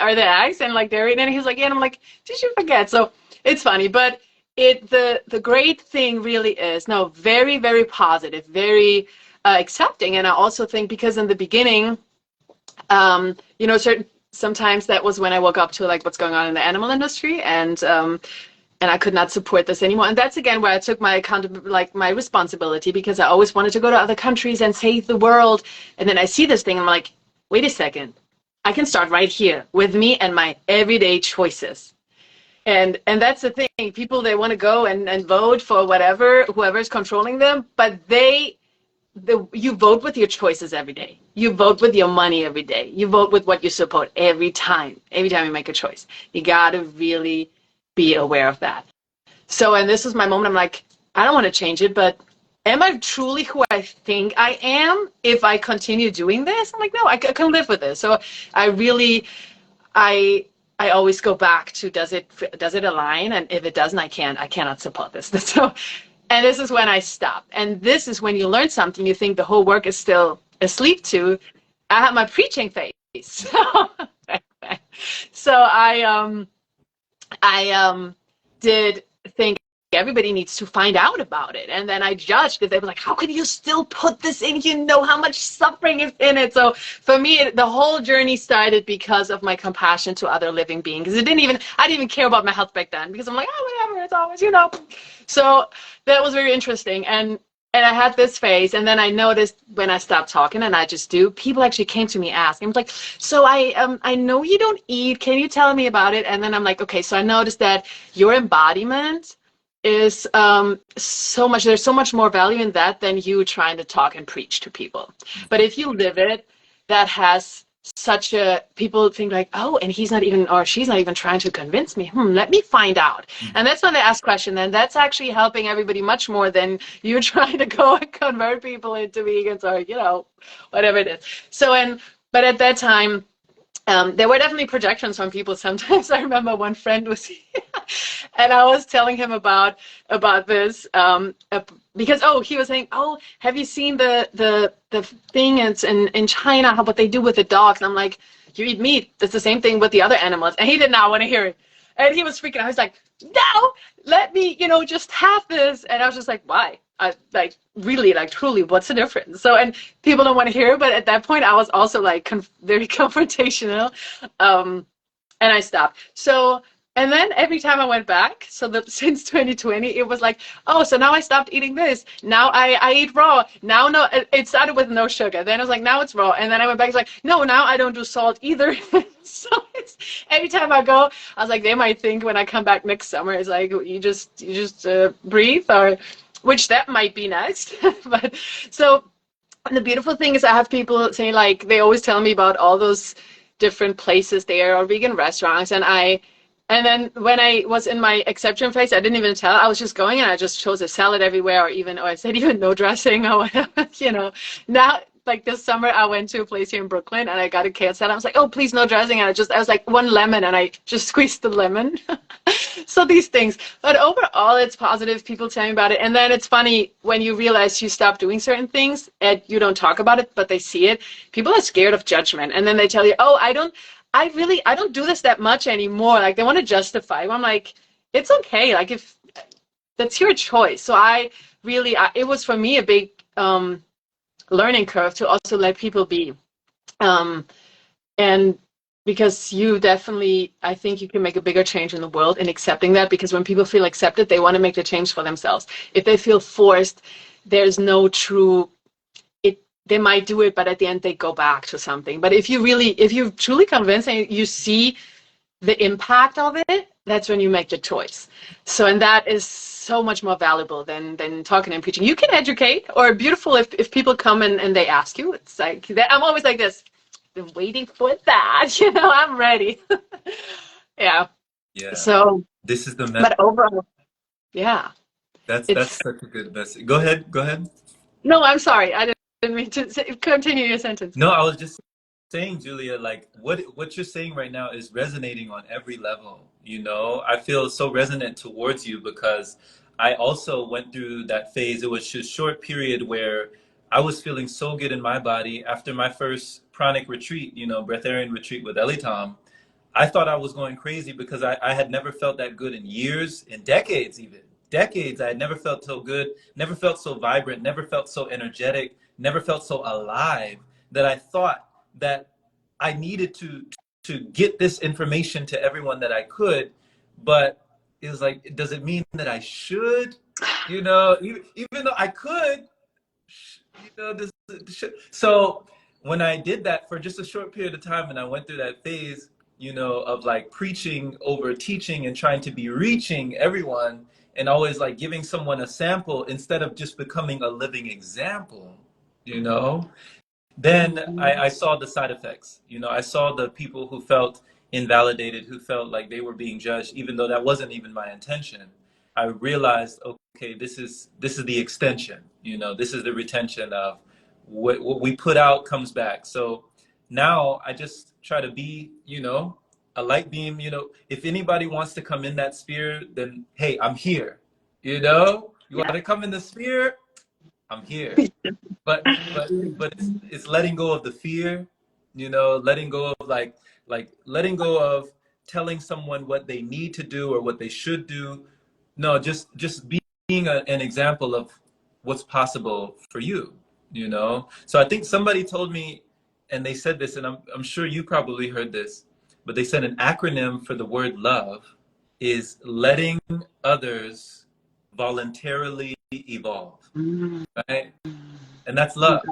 are there eggs and like dairy? And then he was like, yeah. And I'm like, did you forget? So it's funny, but the great thing really is no, very, very positive, very accepting. And I also think because in the beginning, sometimes that was when I woke up to like what's going on in the animal industry, and I could not support this anymore. And that's again where I took my my responsibility, because I always wanted to go to other countries and save the world. And then I see this thing and I'm like, wait a second, I can start right here with me and my everyday choices. And that's the thing. People, they want to go and vote for whoever's controlling them, but you vote with your choices every day. You vote with your money every day. You vote with what you support every time. Every time you make a choice, you gotta really be aware of that. So, and this was my moment. I'm like, I don't want to change it, but am I truly who I think I am if I continue doing this? I'm like, no, I can live with this. So I really, I always go back to does it align? And if it doesn't, I cannot support this. So, and this is when I stop. And this is when you learn something you think the whole work is still asleep to. I had my preaching phase. So I did think everybody needs to find out about it. And then I judged because they were like, how can you still put this in? You know how much suffering is in it. So for me, the whole journey started because of my compassion to other living beings. I didn't even care about my health back then, because I'm like, oh, whatever, it's always, So that was very interesting. And I had this phase, and then I noticed when I stopped talking and I just do, people actually came to me asking. I was like, so I know you don't eat. Can you tell me about it? And then I'm like, okay, so I noticed that your embodiment is there's so much more value in that than you trying to talk and preach to people. But if you live it, that has people think like, oh, and he's not even, or she's not even trying to convince me. Let me find out. And that's when they ask question, and that's actually helping everybody much more than you trying to go and convert people into vegans or, whatever it is. But at that time, there were definitely projections from people. Sometimes I remember one friend was here, and I was telling him about this because he was saying, oh, have you seen the thing in China, what they do with the dogs? And I'm like, you eat meat. It's the same thing with the other animals. And he did not want to hear it. And he was freaking out. I was like, no, let me, just have this. And I was just like, why? Really, truly, what's the difference? So, and people don't want to hear it, but at that point I was also very confrontational, and I stopped. So, and then every time I went back, since 2020, it was like, oh, so now I stopped eating this. Now I eat raw. Now, no, it started with no sugar. Then I was like, now it's raw. And then I went back, it's like, no, now I don't do salt either. So every time I go, I was like, they might think when I come back next summer, it's like, you just breathe, or which that might be next. But so the beautiful thing is I have people saying, they always tell me about all those different places there or vegan restaurants, and then when I was in my exception phase, I didn't even tell. I was just going and I just chose a salad everywhere, or I said even no dressing or whatever. Now, this summer, I went to a place here in Brooklyn and I got a kale salad. I was like, oh, please, no dressing. And I was like, one lemon, and I just squeezed the lemon. So these things. But overall, it's positive. People tell me about it. And then it's funny when you realize you stop doing certain things and you don't talk about it, but they see it. People are scared of judgment. And then they tell you, oh, I don't do this that much anymore. They want to justify. I'm like, it's okay. If that's your choice. So it was for me a big learning curve to also let people be. And because you definitely, I think you can make a bigger change in the world in accepting that, because when people feel accepted, they want to make the change for themselves. If they feel forced, there's no true, they might do it, but at the end they go back to something. But if you're truly convinced and you see the impact of it, that's when you make the choice. So, and that is so much more valuable than talking and preaching. You can educate, or beautiful if people come and they ask you. It's like, I'm always like this, been waiting for that, I'm ready. Yeah. So this is the message. But overall, yeah. That's such a good message. Go ahead. No, I'm sorry. I didn't mean to continue your sentence. No, I was just saying, Julia, like what you're saying right now is resonating on every level. You know, I feel so resonant towards you because I also went through that phase. It was just a short period where I was feeling so good in my body after my first pranic retreat, you know, breatharian retreat with Elitam. I thought I was going crazy because I had never felt that good in years, in decades even. Decades, I had never felt so good, never felt so vibrant, never felt so energetic, never felt so alive that I thought that I needed to get this information to everyone that I could. But it was like, does it mean that I should? You know, even though I could, you know, so when I did that for just a short period of time and I went through that phase, you know, of like preaching over teaching and trying to be reaching everyone and always like giving someone a sample instead of just becoming a living example, you know, then I saw the side effects. You know, I saw the people who felt invalidated, who felt like they were being judged, even though that wasn't even my intention. I realized, okay, this is the extension. You know, this is the retention of what we put out comes back. So now I just try to be, you know, a light beam. You know, if anybody wants to come in that sphere, then hey, I'm here. You know, you want Yeah. to come in the sphere, I'm here. But it's letting go of the fear, you know, letting go of like letting go of telling someone what they need to do or what they should do. No, just being an example of what's possible for you, you know. So I think somebody told me, and they said this, and I'm sure you probably heard this, but they said an acronym for the word love is letting others voluntarily evolve, Mm. right? And that's love.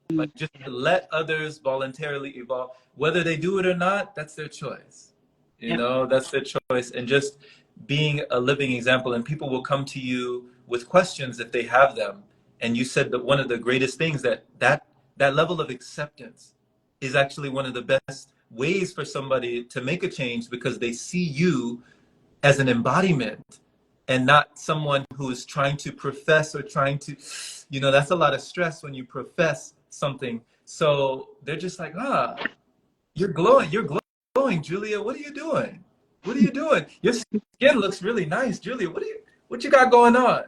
Like just to let others voluntarily evolve, whether they do it or not, that's their choice. You Yep. know, that's their choice. And just being a living example, and people will come to you with questions if they have them. And you said that one of the greatest things that level of acceptance is actually one of the best ways for somebody to make a change because they see you as an embodiment and not someone who is trying to profess or trying to, you know, that's a lot of stress when you profess something. So they're just like, you're glowing, Julia. What are you doing? What are you doing? Your skin looks really nice, Julia. What you got going on?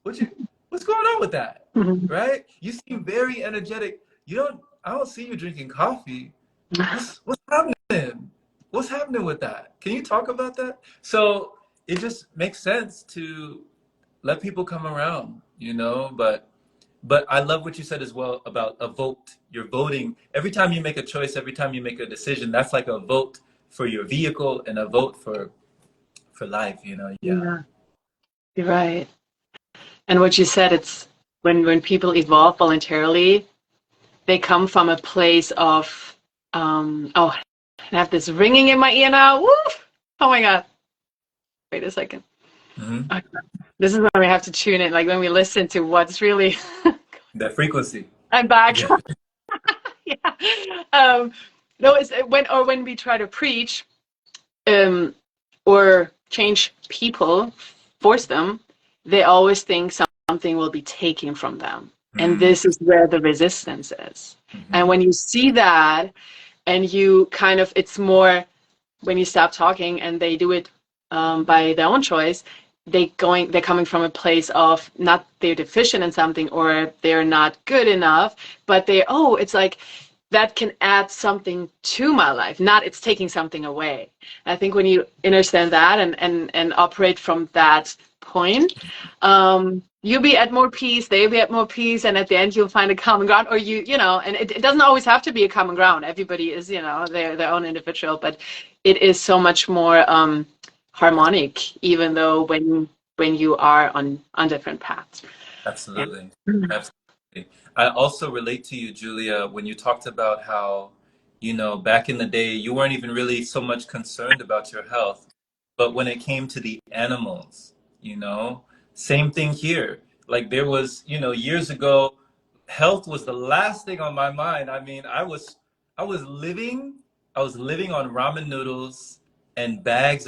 What's going on with that? Right? You seem very energetic. I don't see you drinking coffee. What's happening? What's happening with that? Can you talk about that? So it just makes sense to let people come around, you know, but I love what you said as well about a vote. You're voting every time you make a choice, every time you make a decision, that's like a vote for your vehicle and a vote for life, you know. Yeah. Yeah, you're right. And what you said, it's when people evolve voluntarily, they come from a place of oh, I have this ringing in my ear now. Woo! Oh my God. Wait a second. Hmm. Okay. This is when we have to tune in, like when we listen to what's really That frequency. I'm back. Yeah. Yeah. Um, no, it's when we try to preach um, or change people, force them, they always think something will be taken from them. And Mm-hmm. this is where the resistance is. And when you see that, and you kind of, it's more when you stop talking and they do it by their own choice, they're coming from a place of not they're deficient in something or they're not good enough, but it's like that can add something to my life, not it's taking something away. And I think when you understand that and operate from that point, you'll be at more peace, they'll be at more peace, and at the end you'll find a common ground, or and it doesn't always have to be a common ground. Everybody is, their own individual, but it is so much more harmonic, even though when you are on different paths. Yeah. Absolutely. Absolutely. I also relate to you, Julia, when you talked about how, you know, back in the day, you weren't even really so much concerned about your health. But when it came to the animals, you know, same thing here. Like there was, you know, years ago, health was the last thing on my mind. I mean, I was living, I was living on ramen noodles and bags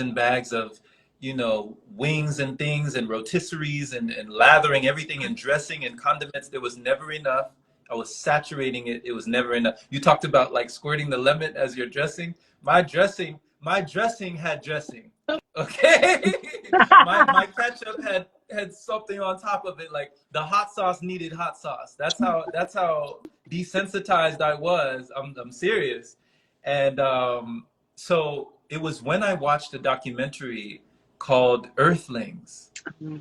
of you know, wings and things and rotisseries and lathering everything and dressing and condiments. There was never enough. I was saturating it. It was never enough. You talked about like squirting the lemon as you're dressing. My dressing had dressing. Okay. My ketchup had something on top of it. Like the hot sauce needed hot sauce. That's how desensitized I was. I'm serious. And so it was when I watched a documentary called Earthlings.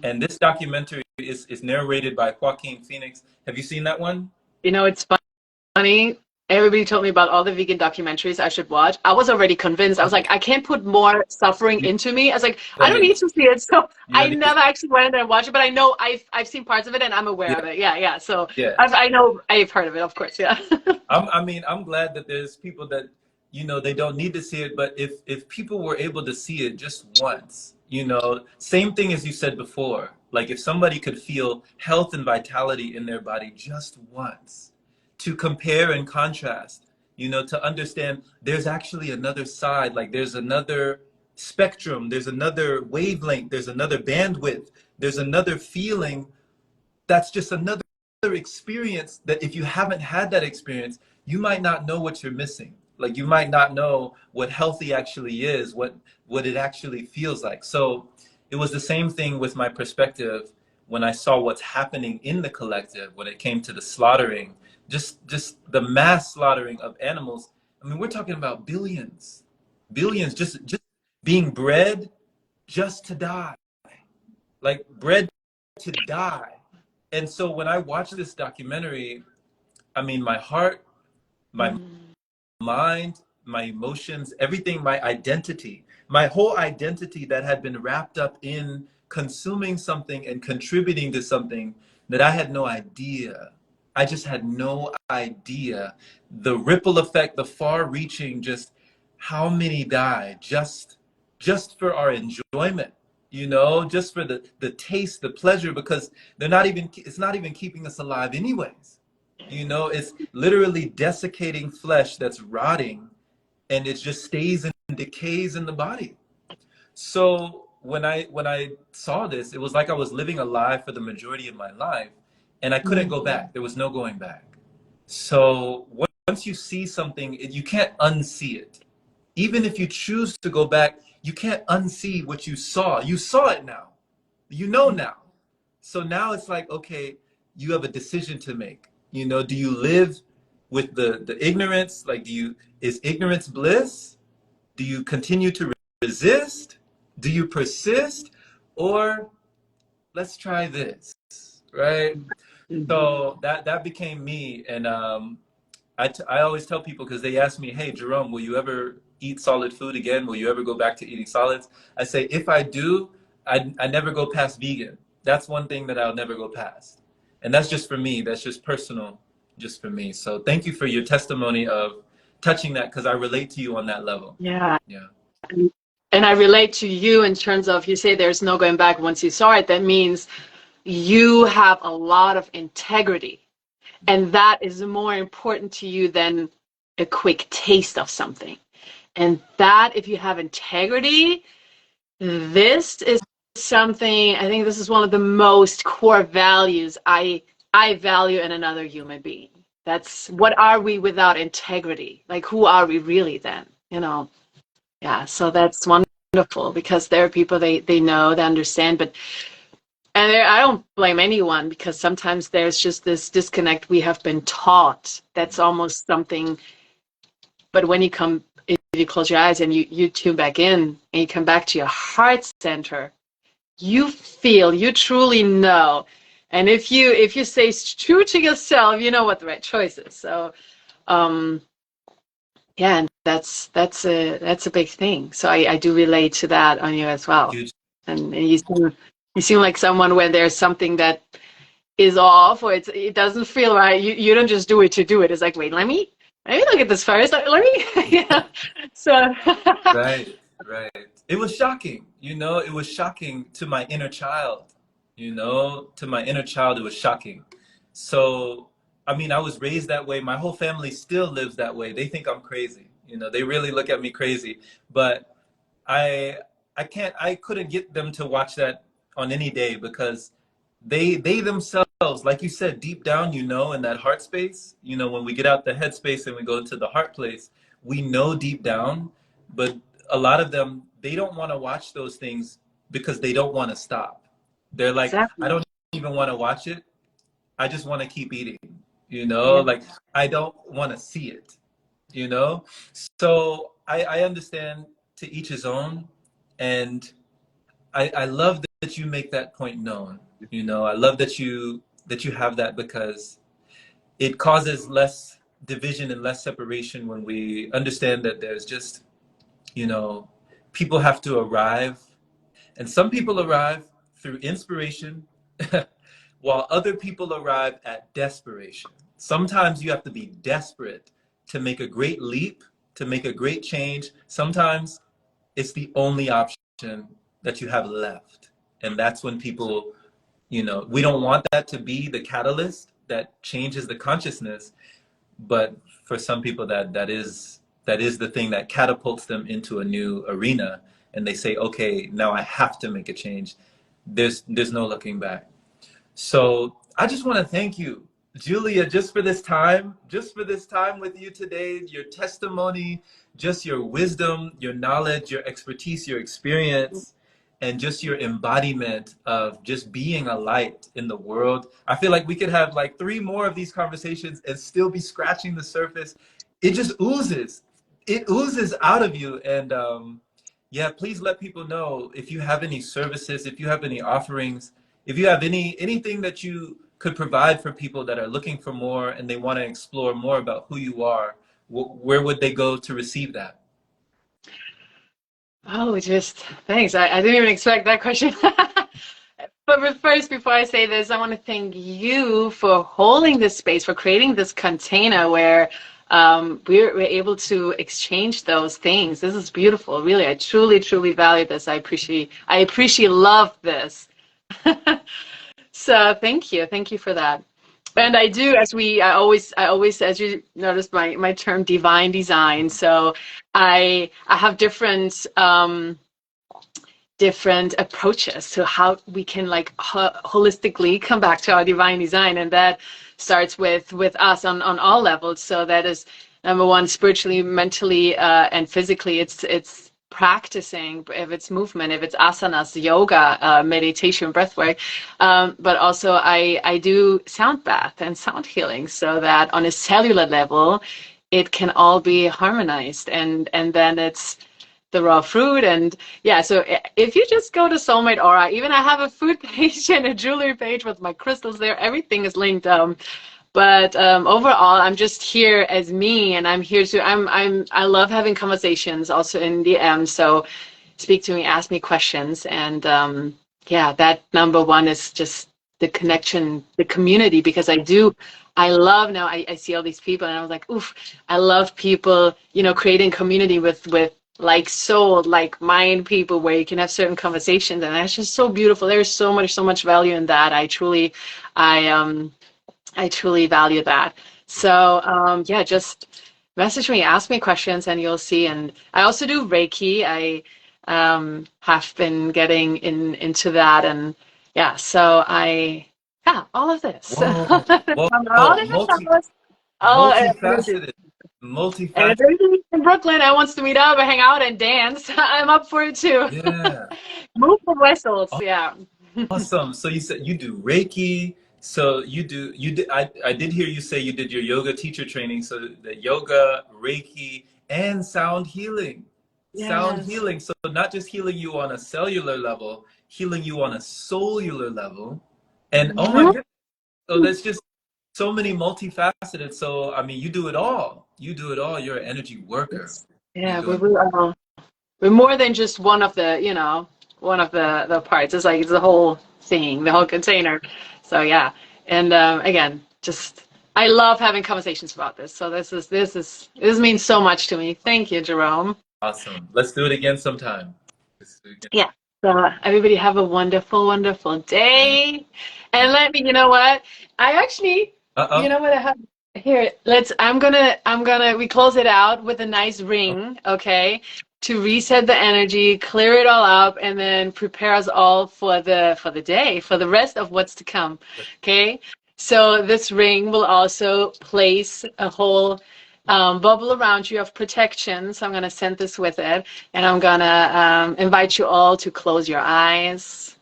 And this documentary is narrated by Joaquin Phoenix. Have you seen that one? You know, it's funny. Everybody told me about all the vegan documentaries I should watch. I was already convinced. I was like, I can't put more suffering You into me. I was like, I don't don't need need it. to see it. So You I don't need it. never actually went in there and watched it, but I know I've seen parts of it and I'm aware of Yeah, it. Yeah, yeah. So yeah. I know I've heard of it, of course. Yeah. I mean, I'm glad that there's people that, you know, they don't need to see it, but if people were able to see it just once, you know, same thing as you said before, like if somebody could feel health and vitality in their body just once, to compare and contrast, you know, to understand there's actually another side, like there's another spectrum, there's another wavelength, there's another bandwidth, there's another feeling, that's just another experience that if you haven't had that experience, you might not know what you're missing. Like you might not know what healthy actually is, what it actually feels like. So it was the same thing with my perspective when I saw what's happening in the collective when it came to the slaughtering, just the mass slaughtering of animals. I mean, we're talking about billions, billions just being bred just to die, like bred to die. And so when I watched this documentary, I mean, my heart, my Mm. mind, my emotions, everything, my identity, my whole identity that had been wrapped up in consuming something and contributing to something that I had no idea. I just had no idea the ripple effect, the far reaching, just how many died just for our enjoyment, you know, just for the taste, the pleasure, because it's not even keeping us alive anyways. You know, it's literally desiccating flesh that's rotting and it just stays and decays in the body. So when I saw this, it was like I was living a lie for the majority of my life and I couldn't go Mm. back. There was no going back. So once you see something, you can't unsee it. Even if you choose to go back, you can't unsee what you saw. You saw it now. You know now. So now it's like, okay, you have a decision to make. You know, do you live with the ignorance? Like, is ignorance bliss? Do you continue to resist? Do you persist? Or let's try this, right? Mhm. So that became me, and I always tell people because they ask me, hey, Jerome, will you ever eat solid food again? Will you ever go back to eating solids? I say, if I do, I never go past vegan. That's one thing that I'll never go past. And that's just for me. That's just personal, just for me. So thank you for your testimony of touching that because I relate to you on that level. Yeah. Yeah. And I relate to you in terms of you say there's no going back once you saw it. That means you have a lot of integrity. And that is more important to you than a quick taste of something. And that, if you have integrity, this is something, I think this is one of the most core values I value in another human being. That's what are we without integrity? Like, who are we really then? You know? Yeah, so that's wonderful because there are people they know, they understand, but and I don't blame anyone because sometimes there's just this disconnect we have been taught. That's almost something. But when you come, if you close your eyes and you tune back in and you come back to your heart center, you feel, you truly know. And if you stay true to yourself, you know what the right choice is. So um, yeah, and that's a big thing. So I do relate to that on you as well. Huge. And you seem like someone when there's something that is off or it doesn't feel right. You don't just do it to do it. It's like, wait, let me look at this first. Let me yeah. So Right, right. It was shocking, you know, it was shocking to my inner child, you know, to my inner child, it was shocking. So, I mean, I was raised that way. My whole family still lives that way. They think I'm crazy, you know, they really look at me crazy. But I I couldn't get them to watch that on any day because they themselves, like you said, deep down, you know, in that heart space, you know, when we get out the head space and we go to the heart place, we know deep down, but a lot of them, they don't want to watch those things because they don't want to stop. They're like, I Exactly. don't even want to watch it. I just want to keep eating, you know, Yeah. like I don't want to see it, you know? So I understand to each his own. And I love that you make that point known. You know, I love that you have that because it causes less division and less separation when we understand that there's just, you know, people have to arrive, and some people arrive through inspiration while other people arrive at desperation. Sometimes you have to be desperate to make a great leap, to make a great change. Sometimes it's the only option that you have left. And that's when people, you know, we don't want that to be the catalyst that changes the consciousness, but for some people that is the thing that catapults them into a new arena, and they say, okay, now I have to make a change. There's no looking back. So I just want to thank you, Julia, just for this time with you today, your testimony, just your wisdom, your knowledge, your expertise, your experience, and just your embodiment of just being a light in the world. I feel like we could have like 3 more of these conversations and still be scratching the surface. It just oozes. It oozes out of you. And yeah, please let people know if you have any services, if you have any offerings, if you have anything that you could provide for people that are looking for more and they want to explore more about who you are, where would they go to receive that? Oh, just thanks. I didn't even expect that question. But first, before I say this, I want to thank you for holding this space, for creating this container where we're able to exchange those things. This is beautiful. Really, I truly, truly value this. I appreciate, love this. So thank you for that. And I do, I always, as you noticed, my term divine design. So I have different approaches to how we can like holistically come back to our divine design, and that starts with us on all levels. So that is number one, spiritually, mentally, and physically. It's practicing, if it's movement, if it's asanas, yoga, meditation, breathwork, but also I do sound bath and sound healing, so that on a cellular level it can all be harmonized, and then it's the raw fruit. And yeah, so if you just go to Soulmate Aura, even I have a food page and a jewelry page with my crystals there, everything is linked. But overall, I'm just here as me, and I'm here to I love having conversations also in DM. So speak to me, ask me questions, and yeah, that number one is just the connection, the community, because I love now. I see all these people, and I was like, oof, I love people, you know, creating community with like soul, like mind people, where you can have certain conversations, and that's just so beautiful. There's so much value in that. I I truly value that. So yeah, just message me, ask me questions, and you'll see. And I also do Reiki. I have been getting into that, and yeah, so yeah, all of this. Whoa, All whoa, different levels, all energies. multifaceted, And if multifaceted. anybody's in Brooklyn and wants to meet up and hang out and dance, I'm up for it too. Yeah. Move the vessels, yeah. Awesome. So you said you do Reiki. So you did I did hear you say you did your yoga teacher training. So the yoga, Reiki, and sound healing. Sound Yes. healing. So not just healing you on a cellular level, healing you on a cellular level. And oh my Mhm. goodness. So that's just so many multifaceted. So I mean you do it all. You do it all. You're an energy worker. You Yeah, do it. we're more than just one of the, you know, one of the parts. It's like it's the whole thing, the whole container. So yeah, and again, just I love having conversations about this. So this means so much to me. Thank you, Jerome. Awesome. Let's do it again sometime. Let's do it again. Yeah. So everybody have a wonderful, wonderful And, day. And let me, you know what? I actually, you uh-oh. know what I have here. We close it out with a nice ring, okay? to reset the energy, clear it all up, and then prepare us all for the day, for the rest of what's to come. Okay. So this ring will also place a whole bubble around you of protection. So I'm going to send this with it, and I'm going to invite you all to close your eyes.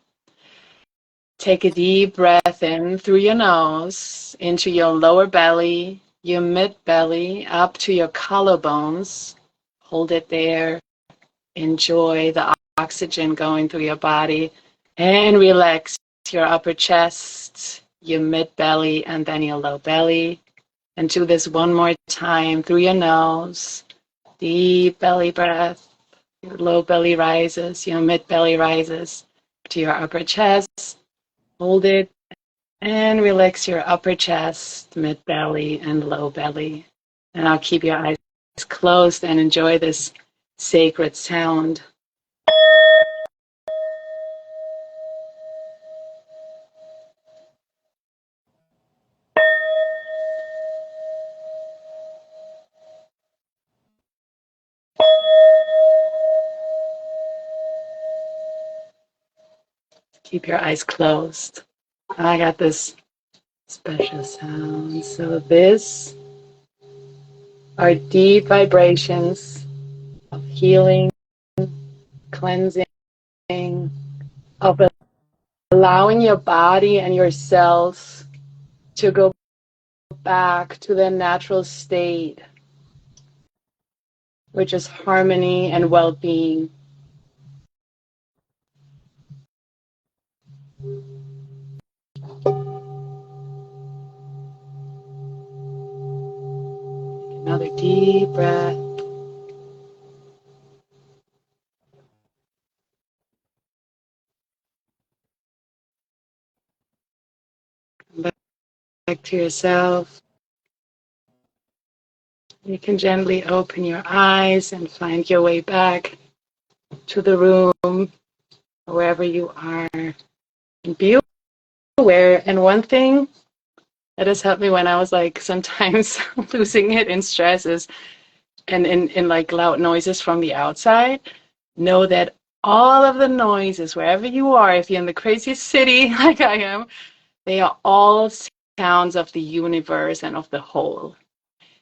Take a deep breath in through your nose, into your lower belly, your mid belly, up to your collarbones. Hold it there. Enjoy the oxygen going through your body, and relax your upper chest, your mid belly, and then your low belly. And do this one more time through your nose. Deep belly breath. Your low belly rises, your mid belly rises to your upper chest. Hold it and relax your upper chest, mid belly, and low belly. And I'll keep your eyes closed and enjoy this sacred sound. Keep your eyes closed. I got this special sound. So this are deep vibrations of healing, cleansing, of allowing your body and your cells to go back to their natural state, which is harmony and well-being. Another deep breath. Come back to yourself. You can gently open your eyes and find your way back to the room, wherever you are. And be aware. And one thing that has helped me when I was like sometimes losing it in stress is, and in like loud noises from the outside, know that all of the noises, wherever you are, if you're in the craziest city like I am, they are all sounds of the universe and of the whole.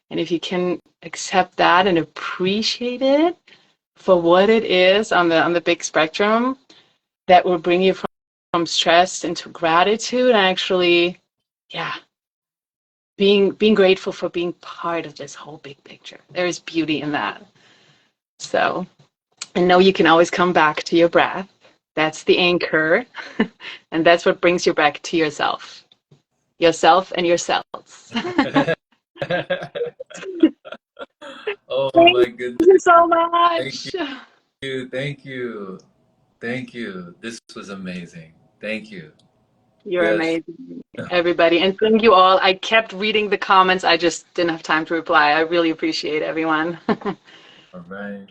And if you can accept that and appreciate it for what it is on the big spectrum, that will bring you from stress into gratitude and actually, yeah, being grateful for being part of this whole big picture. There is beauty in that. So, and know you can always come back to your breath. That's the anchor. And that's what brings you back to yourself and yourselves. Oh Thank my goodness. you so Thank much. you. Thank you. Thank you. This was amazing. Thank you. You're Yes. amazing, everybody. And thank you all. I kept reading the comments. I just didn't have time to reply. I really appreciate everyone. All right.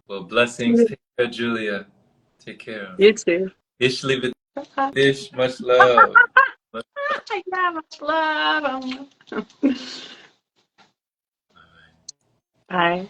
Well, blessings. Take care, Julia. Take care. You too. Ish leave it dish. Much love. Yeah, much love. Bye.